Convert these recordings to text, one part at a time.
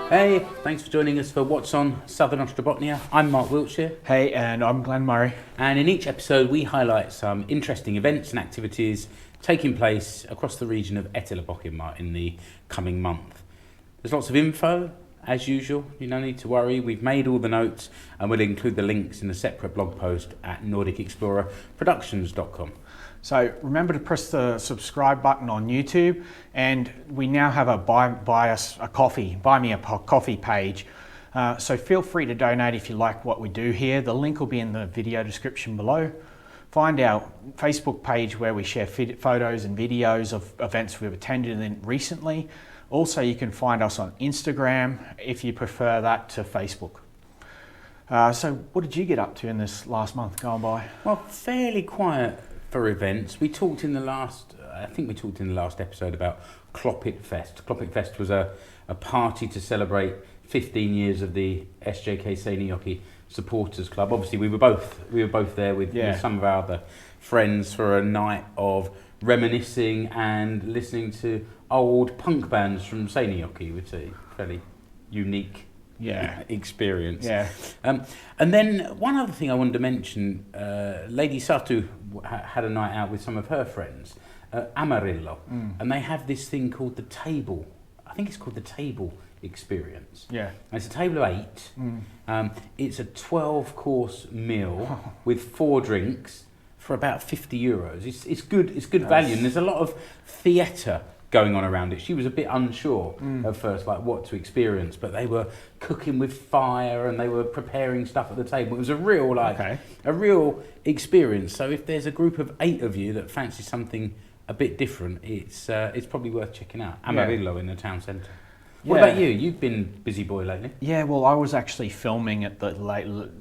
Hey, thanks for joining us for What's On Southern Ostrobothnia. I'm Mark Wiltshire. Hey, and I'm Glenn Murray. And in each episode we highlight some interesting events and activities taking place across the region of KÄTILÖT in the coming month. There's lots of info, as usual, you no need to worry. We've made all the notes and we'll include the links in a separate blog post at NordicExplorerProductions.com. So remember to press the subscribe button on YouTube, and we now have a buy me a coffee page. So feel free to donate if you like what we do here. The link will be in the video description below. Find our Facebook page where we share photos and videos of events we've attended in recently. Also, you can find us on Instagram if you prefer that to Facebook. So what did you get up to in this last month gone by? Well, fairly quiet for events. We talked in the last, episode about Klopit Fest. Klopit Fest was a party to celebrate 15 years of the SJK SEINÄJOEN supporters club. Obviously, we were both there with some of our other friends for a night of reminiscing and listening to old punk bands from SEINÄJOEN, which is a fairly unique experience. Yeah. And then one other thing I wanted to mention, Lady Satu had a night out with some of her friends, Amarillo, and they have this thing called the table. I think it's called the table experience. Yeah. And it's a table of 8. It's a 12-course meal with 4 drinks for about €50. It's good value, and there's a lot of theatre going on around it. She was a bit unsure at first, like what to experience, but they were cooking with fire and they were preparing stuff at the table. It was a real experience. So if there's a group of 8 of you that fancy something a bit different, it's probably worth checking out. Amarillo in the town centre. What about you? You've been busy boy lately. Yeah, well, I was actually filming I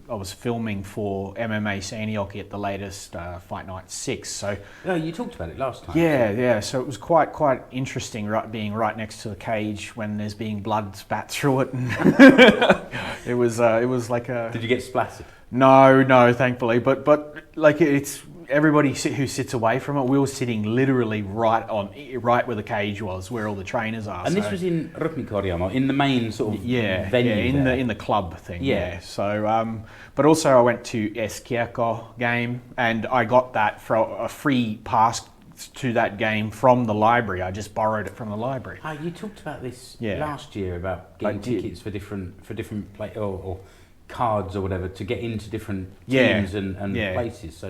was filming for MMA SEINÄJOEN at the latest Fight Night 6. So you talked about it last time. Yeah. So it was quite interesting, being right next to the cage when there's being blood spat through it, and it was like a. Did you get splattered? No, thankfully, but like it's. Everybody who sits away from it, we were sitting literally right where the cage was, where all the trainers are. And this was in YRITTÄJIEN, in the main sort of venue. In the club thing. Yeah. So, but also I went to SEINÄJOEN game, and I got that for a free pass to that game from the library. I just borrowed it from the library. You talked about this last year about getting tickets for different or cards or whatever to get into different teams and places. So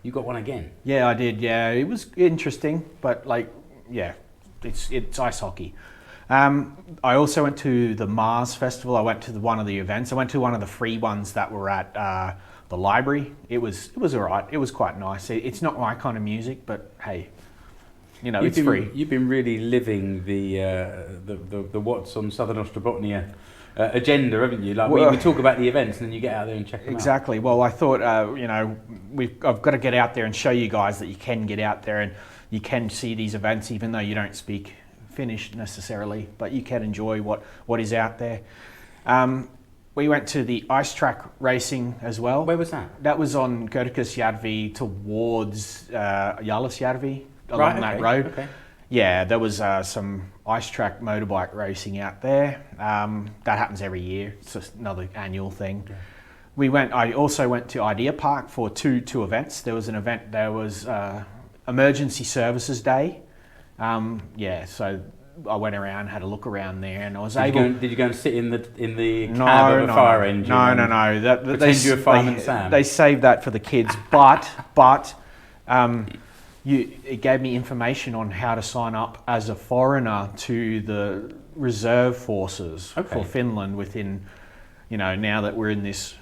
you got one again. Yeah, I did. Yeah, it was interesting, but it's ice hockey. I also went to the Mars Festival. I went to one of the events. I went to one of the free ones that were at the library. It was all right. It was quite nice. It's not my kind of music, but hey, it's free. You've been really living the What's On Southern Ostrobothnia agenda, haven't you? Like we talk about the events and then you get out there and check them out. Exactly. Well, I thought, I've got to get out there and show you guys that you can get out there and you can see these events even though you don't speak Finnish necessarily, but you can enjoy what is out there. We went to the ice track racing as well. Where was that? That was on Köötikkösjärvi towards Jallasjärvi, along that road. Okay. Yeah, there was some ice track motorbike racing out there. That happens every year. It's just another annual thing. Yeah. I also went to Idea Park for two events. There was an event. There was Emergency Services Day. So I went around, had a look around there, and I was able. Did you go and sit in the cab of a fire engine? No. Pretend you were Fireman Sam. They saved that for the kids, but. It gave me information on how to sign up as a foreigner to the reserve forces for Finland within, now that we're in this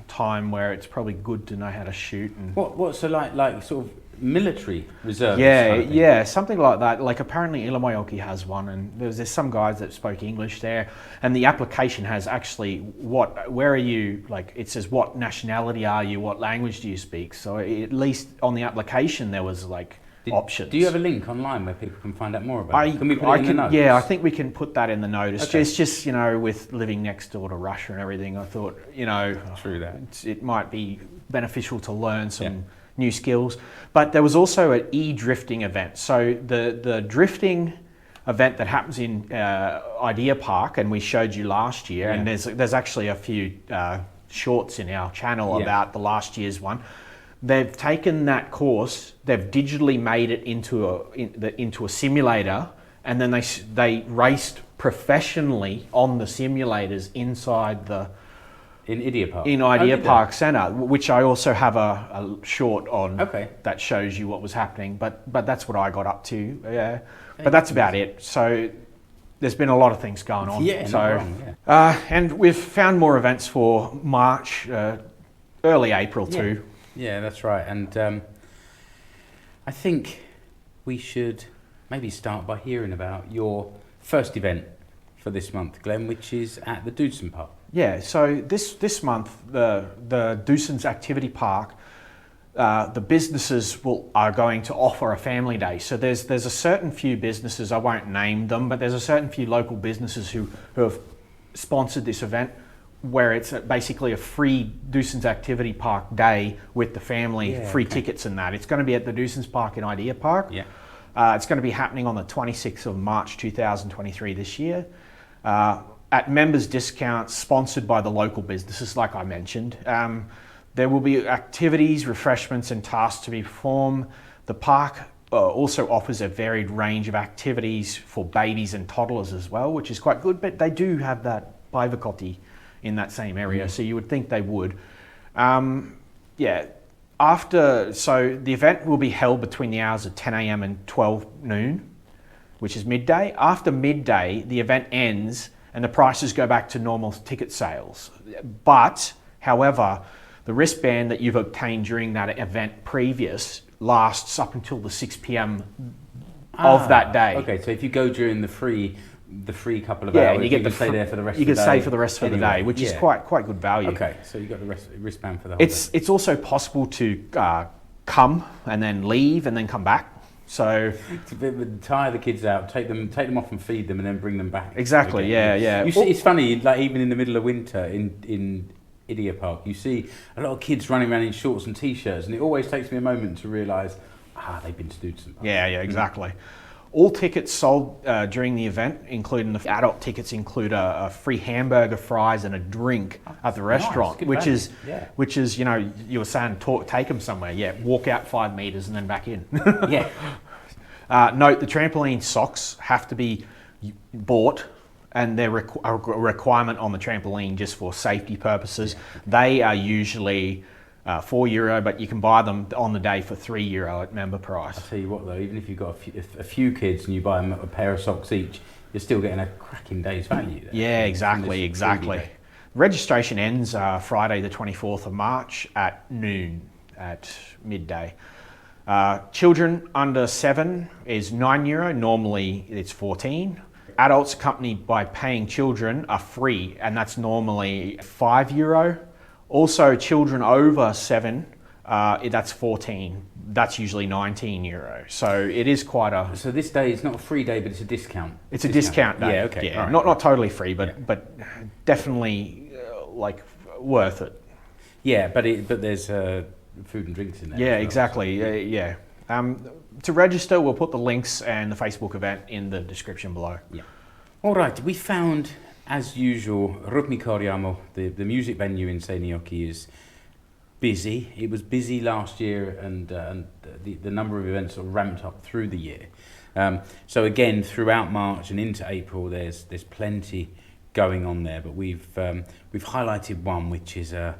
time where it's probably good to know how to shoot. And so like sort of military reserve? Yeah, something like that. Like apparently Ilmajoki has one, and there's some guys that spoke English there, and the application has actually where are you, like it says what nationality are you, what language do you speak, so at least on the application there was like options. Do you have a link online where people can find out more about it? Can we put it in the notes? Yeah, I think we can put that in the notice. Okay. It's just, with living next door to Russia and everything, I thought, True that. It might be beneficial to learn some new skills. But there was also an e-drifting event. So the drifting event that happens in Idea Park, and we showed you last year, and there's actually a few shorts in our channel about the last year's one. They've taken that course, they've digitally made it into a simulator, and then they raced professionally on the simulators inside the Idea Park Centre, which I also have a short on that shows you what was happening. But that's what I got up to. Yeah, but that's about it. So there's been a lot of things going on. Yeah, so not wrong, yeah. And we've found more events for March, early April too. Yeah, that's right. And I think we should maybe start by hearing about your first event for this month, Glenn, which is at the Duudson Park. Yeah, so this month, the Duudson's Activity Park, the businesses are going to offer a family day. So there's a certain few businesses, I won't name them, but there's a certain few local businesses who have sponsored this event, where it's basically a free Duudson's Activity Park day with the family, free tickets and that. It's going to be at the Duudson's Park in Idea Park. Yeah. It's going to be happening on the 26th of March 2023 this year. At members' discounts, sponsored by the local businesses, like I mentioned. There will be activities, refreshments and tasks to be performed. The park also offers a varied range of activities for babies and toddlers as well, which is quite good, but they do have that päiväkoti in that same area, so you would think they would. So the event will be held between the hours of 10 a.m. and 12 noon, which is midday. After midday, the event ends and the prices go back to normal ticket sales. But, however, the wristband that you've obtained during that event previous lasts up until the 6 p.m. of that day. Okay, so if you go during the free couple of hours, you get to stay there for the rest of the day. You can stay for the rest of the day, which is quite good value. Okay, so you got the wristband for the whole day. It's also possible to come and then leave and then come back. So tire the kids out, take them off and feed them, and then bring them back. Exactly. Yeah. You see, it's funny, like even in the middle of winter in Idea Park, you see a lot of kids running around in shorts and t-shirts, and it always takes me a moment to realise, they've been to Duudson Park. Yeah, exactly. All tickets sold during the event, including the adult tickets, include a free hamburger, fries, and a drink at the restaurant, which is you were saying, take them somewhere. Yeah, walk out 5 meters and then back in. Yeah. Note the trampoline socks have to be bought, and they're a requirement on the trampoline just for safety purposes. Yeah. They are usually €4, but you can buy them on the day for €3 at member price. I'll tell you what though, even if you've got a few kids and you buy them a pair of socks each, you're still getting a cracking day's value there. Yeah, exactly. Registration ends Friday the 24th of March at noon, at midday. Children under 7 is €9, normally it's 14. Adults accompanied by paying children are free, and that's normally €5. Also, children over 7, that's 14. That's usually €19. So it is quite a... So this day is not a free day, but it's a discount. It's a discount day. Yeah, okay. Yeah, right. Not totally free, but definitely worth it. Yeah, but there's food and drinks in there. Yeah, exactly. To register, we'll put the links and the Facebook event in the description below. Yeah. All right, we found, as usual, Rutmikoriamo, the music venue in Seinäjoki, is busy. It was busy last year, and the number of events sort of ramped up through the year. So again, throughout March and into April, there's plenty going on there. But we've highlighted one, which is a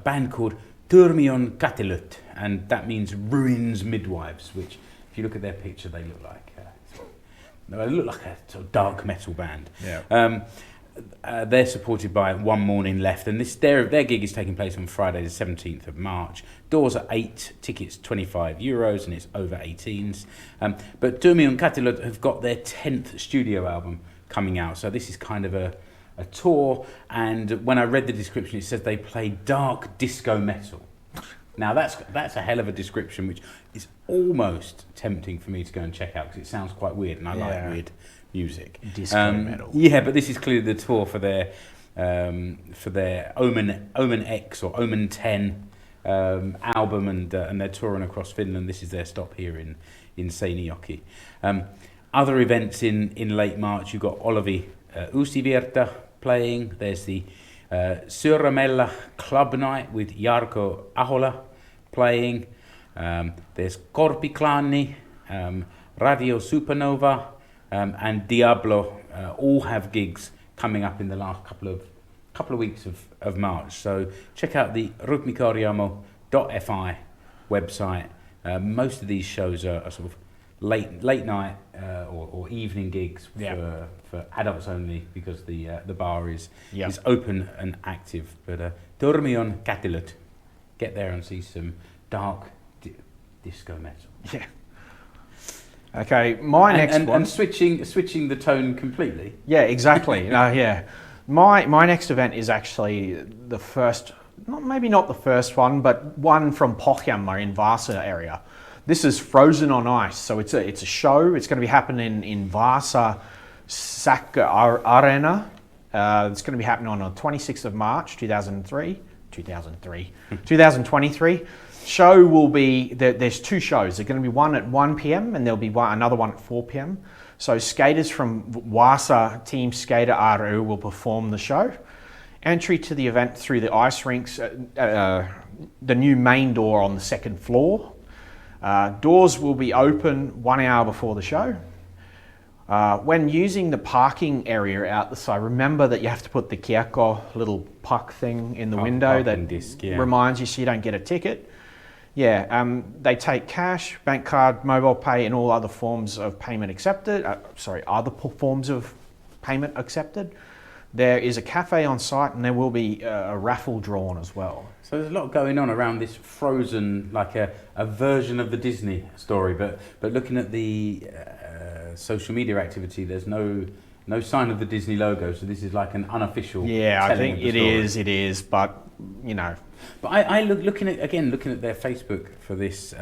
band called TURMION KÄTILÖT, and that means ruins midwives. Which, if you look at their picture, they look like a sort of dark metal band. Yeah. They're supported by One Morning Left, and their gig is taking place on Friday the 17th of March. Doors are 8, tickets €25, and it's over 18s. But TURMION KÄTILÖT have got their 10th studio album coming out, so this is kind of a tour, and when I read the description, it says they play dark disco metal. Now that's a hell of a description, which is almost tempting for me to go and check out, because it sounds quite weird, and I like weird music. Disco metal. Yeah, but this is clearly the tour for their Omen X or Omen 10 album, and they're touring across Finland. This is their stop here in Seinäjoki. Other events in late March, you've got Olavi Uusivirta playing. There's the Syörämellä Club Night with Jarkko Ahola playing. There's Korpiklaani, Radio Supernova, and Diablo. All have gigs coming up in the last couple of weeks of March. So check out the rytmikorjaamo.fi website. Most of these shows are sort of late night or evening gigs for adults only, because the bar is open and active. But TURMION, KÄTILÖT. Get there and see some dark disco metal. Yeah. Okay, my next one. And switching the tone completely. Yeah, exactly. Yeah. My next event is actually the first, maybe not the first one, but one from Pohjanmaa in Vaasan area. This is Frozen on Ice, so it's a show. It's going to be happening in Vaasan Sähkö Areena. It's going to be happening on the 26th of March, 2023. Show will be, there's two shows. There's going to be one at 1 p.m. and there'll be another one at 4 p.m. So skaters from Vaasan Team Skater ry will perform the show. Entry to the event through the ice rinks, the new main door on the second floor. Doors will be open 1 hour before the show. When using the parking area out the side, remember that you have to put the kiekko little puck thing in the window that disc, reminds you so you don't get a ticket. Yeah, they take cash, bank card, mobile pay, and all other forms of payment accepted. Other forms of payment accepted. There is a cafe on site, and there will be a raffle drawn as well. So there's a lot going on around this Frozen, like a version of the Disney story. But looking at the social media activity, there's no sign of the Disney logo. So this is like an unofficial. Yeah, I think it is, but you know. But I looking at their Facebook for this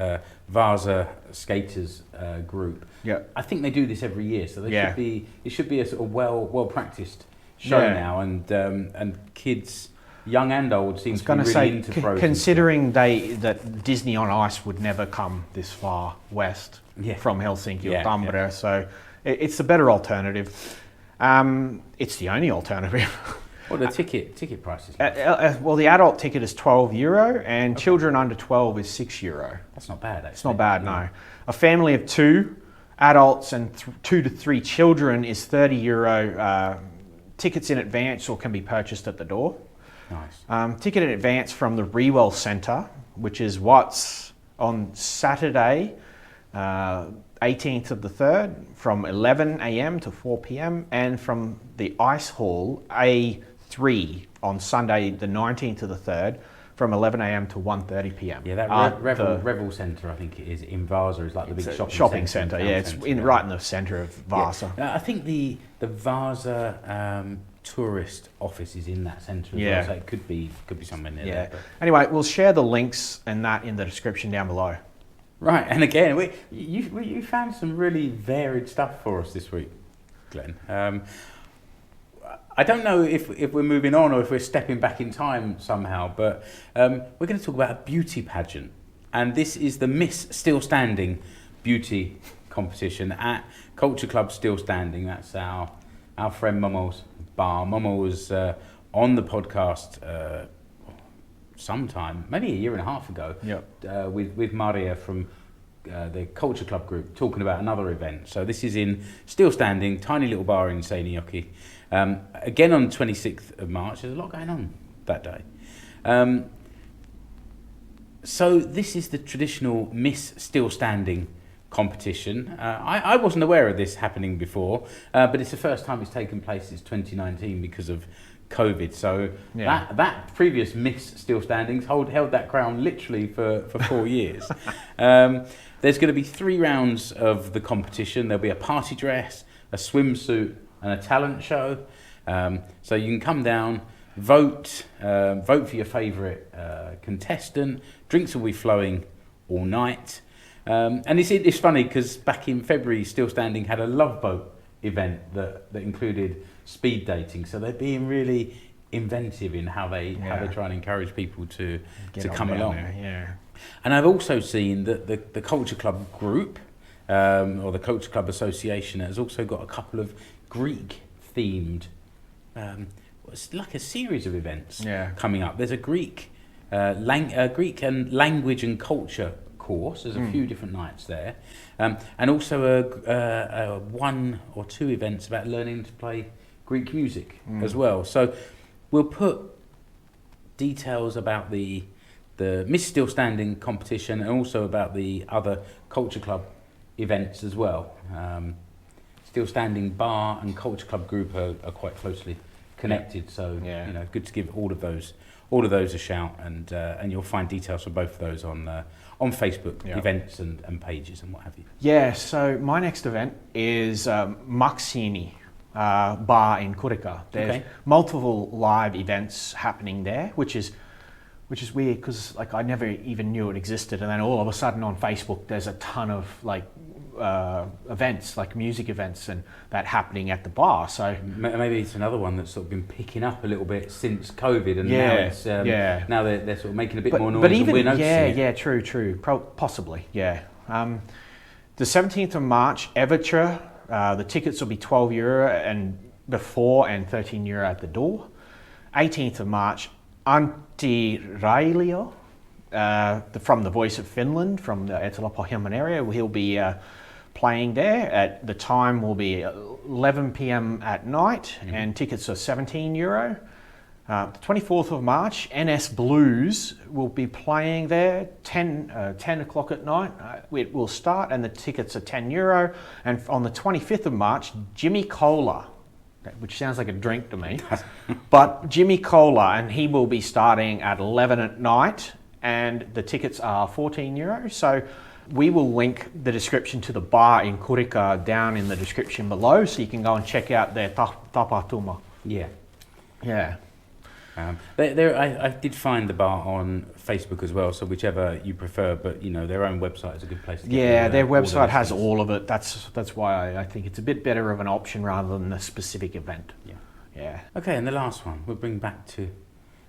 Vaasan skaters group. Yeah, I think they do this every year, so it should be a sort of well practiced show now, and kids, young and old, seem to be really into Frozen. Considering that Disney on Ice would never come this far west from Helsinki or Tampere, so it's a better alternative. It's the only alternative. What are the ticket prices? Well, the adult ticket is €12 and children under 12 is €6. That's not bad, actually. It's not bad, no. A family of 2 adults and 2 to 3 children is €30. Tickets in advance or can be purchased at the door. Nice. Ticket in advance from the Rewell Centre, which is what's on Saturday, 18th of the 3rd, from 11 a.m. to 4 p.m. and from the Ice Hall A3 on Sunday, the 19th of the 3rd, from 11 a.m. to 1:30 p.m. Yeah, that Revel Centre, I think it is in Vaasan, is like the big shopping centre. Yeah, it's right in the centre of Vaasan. Yeah. I think the Vaasan tourist office is in that centre as well, so it could be somewhere near there. But. Anyway, we'll share the links and that in the description down below. Right, and again, you found some really varied stuff for us this week, Glenn. I don't know if we're moving on or if we're stepping back in time somehow, but we're going to talk about a beauty pageant. And this is the Miss Still Standing beauty competition at Culture Club Still Standing. That's our friend Momo's bar. Momo was on the podcast sometime, maybe a year and a half ago, with Maria from the Culture Club group, talking about another event. So this is in Still Standing, tiny little bar in SEINÄJOEN. Again on 26th of March, there's a lot going on that day. So this is the traditional Miss Still Standing competition. I wasn't aware of this happening before, but it's the first time it's taken place since 2019 because of COVID. So that previous Miss Still Standings held that crown literally for 4 years. There's going to be 3 rounds of the competition. There'll be a party dress, a swimsuit, and a talent show. So you can come down, vote for your favourite contestant. Drinks will be flowing all night. And it's funny because back in February, Still Standing had a love boat event that included speed dating. So they're being really inventive in how they try and encourage people to come along. There, And I've also seen that the Culture Club group or the Culture Club Association, has also got a couple of Greek-themed, it's like a series of events coming up. There's a Greek and language and culture course. There's a few different nights there, and also a 1 or 2 events about learning to play Greek music as well. So we'll put details about the Miss Still Standing competition and also about the other Culture Club events as well. Still Standing Bar and Culture Club group are quite closely connected, so you know, good to give all of those a shout, and you'll find details for both of those on Facebook events and pages and what have you. Yeah, so my next event is MAKASIINI bar in Kurikkā. There's multiple live events happening there, which is weird because like I never even knew it existed, and then all of a sudden on Facebook there's a ton of like events, like music events and that happening at the bar. So maybe it's another one that's sort of been picking up a little bit since COVID, and now it's now they're sort of making a bit more noise. But even, and we're noticing it. True, possibly, The 17th of March, Everture. The tickets will be €12 and before, and €13 at the door. 18th of March, Antti Railio from the Voice of Finland, from the Etelä-Pohjanmaan area. He'll be playing there. At the time will be 11 p.m. at night, and tickets are €17. The 24th of March, NS Blues will be playing there, 10 o'clock at night. It will start, and the tickets are €10. And on the 25th of March, Jimmy Cola, which sounds like a drink to me, but Jimmy Cola, and he will be starting at 11 at night, and the tickets are €14. So we will link the description to the bar in Kurikkā down in the description below, so you can go and check out their Tapahtumat. Yeah. I did find the bar on Facebook as well, so whichever you prefer, but you know, their own website is a good place to get their website has all of it. That's why I think it's a bit better of an option rather than a specific event. Yeah. Okay, and the last one, we'll bring back to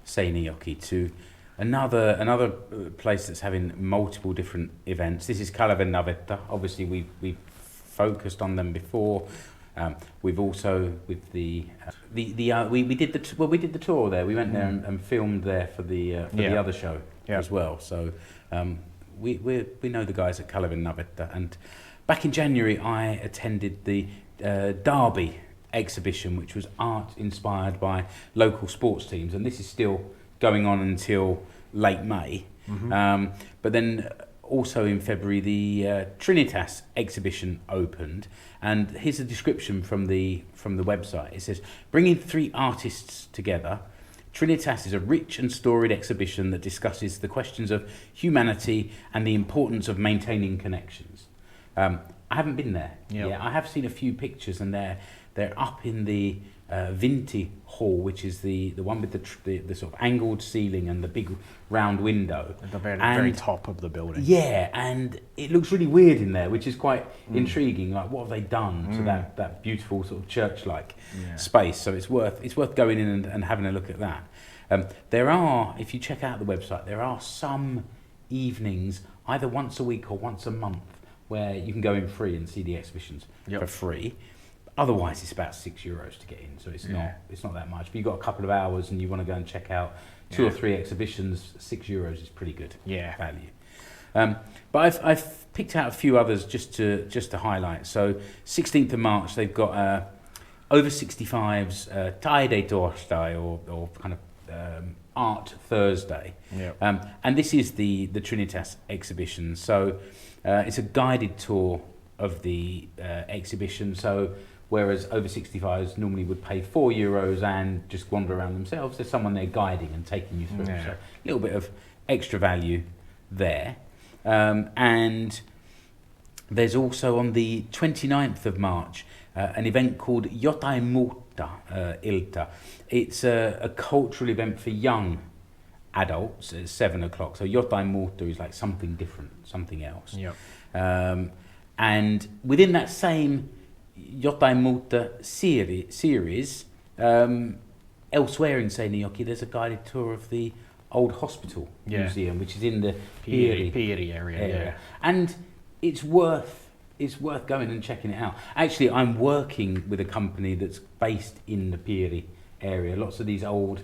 Seinäjoki, to another place that's having multiple different events. This is KALEVAN NAVETTA. Obviously we've focused on them before. We've also with we did the tour there. We went there and filmed there for the other show as well. So we know the guys at KALEVAN NAVETTA, and back in January I attended the Derby exhibition, which was art inspired by local sports teams, and this is still going on until late May. But then also in February, the Trinitas exhibition opened, and here's a description from the website. It says, bringing 3 artists together, Trinitas is a rich and storied exhibition that discusses the questions of humanity and the importance of maintaining connections. I haven't been there. Yeah, I have seen a few pictures, and they're up in the Vinti Hall, which is the one with the sort of angled ceiling and the big round window at the very top of the building. Yeah, and it looks really weird in there, which is quite intriguing. Like, what have they done to that beautiful sort of church-like space? So it's worth going in and having a look at that. There are, if you check out the website, there are some evenings, either once a week or once a month, where you can go in free and see the exhibitions for free. Otherwise, it's about €6 to get in, so it's not that much. But you've got a couple of hours and you want to go and check out 2 or 3 exhibitions. €6 is pretty good value. But I've picked out a few others just to highlight. So 16th of March, they've got over 65s Taide Torstai, or kind of Art Thursday. And this is the Trinitas exhibition. So it's a guided tour of the exhibition. So whereas over 65s normally would pay €4 and just wander around themselves, there's someone there guiding and taking you through. So a little bit of extra value there. And there's also on the 29th of March an event called Jotain muuta ilta. It's a cultural event for young adults at 7 o'clock. So Jotain muuta is like something different, something else. And within that same Jotain muuta series, elsewhere in Seinäjoki, there's a guided tour of the old hospital museum, which is in the Piiri area. And it's worth it's worth going and checking it out. Actually, I'm working with a company that's based in the Piiri area. Lots of these old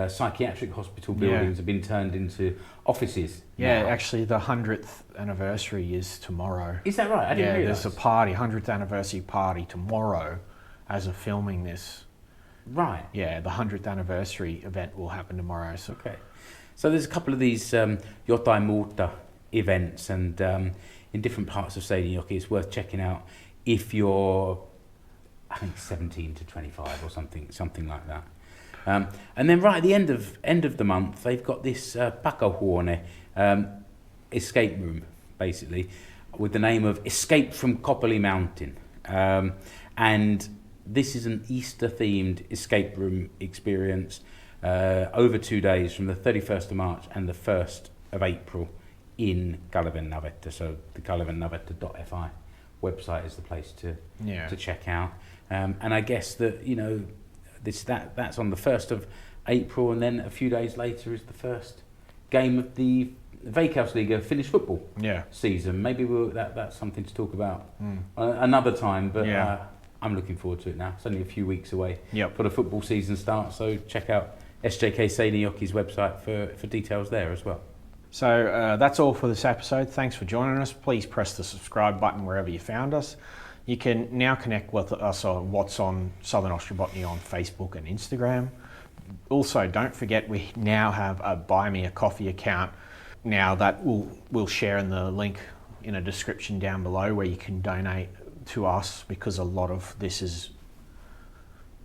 psychiatric hospital buildings have been turned into offices. Yeah, now. actually the 100th anniversary is tomorrow. Is that right? I didn't realise. There's a party, 100th anniversary party tomorrow as of filming this. Right. Yeah, the 100th anniversary event will happen tomorrow. So. Okay. So there's a couple of these Jotain Muuta events, and in different parts of Seinäjoki. It's worth checking out if you're, I think, 17 to 25 or something like that. And then right at the end of the month, they've got this Pakahuone escape room, basically, with the name of Escape from Kopeli Mountain. And this is an Easter-themed escape room experience over 2 days from the 31st of March and the 1st of April in KALEVAN NAVETTA. So the kalevannavetta.fi website is the place to check out. And I guess that, you know, that's on the 1st of April, and then a few days later is the first game of the Veikkausliiga Finnish football season. Maybe that's something to talk about another time, but I'm looking forward to it now. It's only a few weeks away for the football season start, so check out SJK Seinäjoki's website for details there as well. So that's all for this episode. Thanks for joining us. Please press the subscribe button wherever you found us. You can now connect with us on What's on Southern Ostrobothnia on Facebook and Instagram. Also, don't forget we now have a Buy Me a Coffee account now that we'll share in the link in a description down below where you can donate to us, because a lot of this is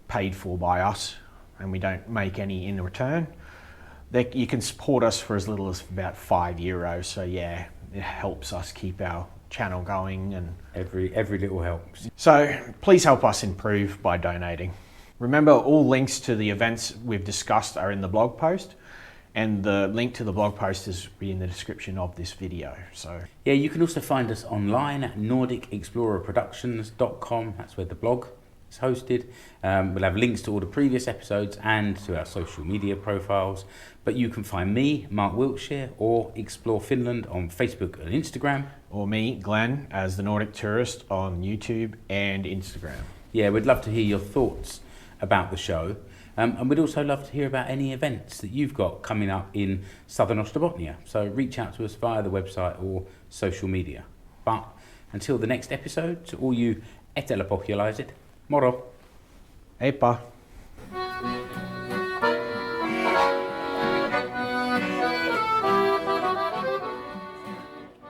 paid for by us and we don't make any in return. You can support us for as little as about €5. So yeah, it helps us keep our channel going, and every little helps. So please help us improve by donating. Remember, all links to the events we've discussed are in the blog post, and the link to the blog post is in the description of this video. So yeah, you can also find us online at nordicexplorerproductions.com. That's where the blog is hosted. We'll have links to all the previous episodes and to our social media profiles. But you can find me, Mark Wiltshire, or Explore Finland on Facebook and Instagram. Or me, Glenn, as the Nordic Tourist on YouTube and Instagram. Yeah, we'd love to hear your thoughts about the show. And we'd also love to hear about any events that you've got coming up in Southern Ostrobothnia. So reach out to us via the website or social media. But until the next episode, to all you eteläpohjalaiset, moro! Heippa!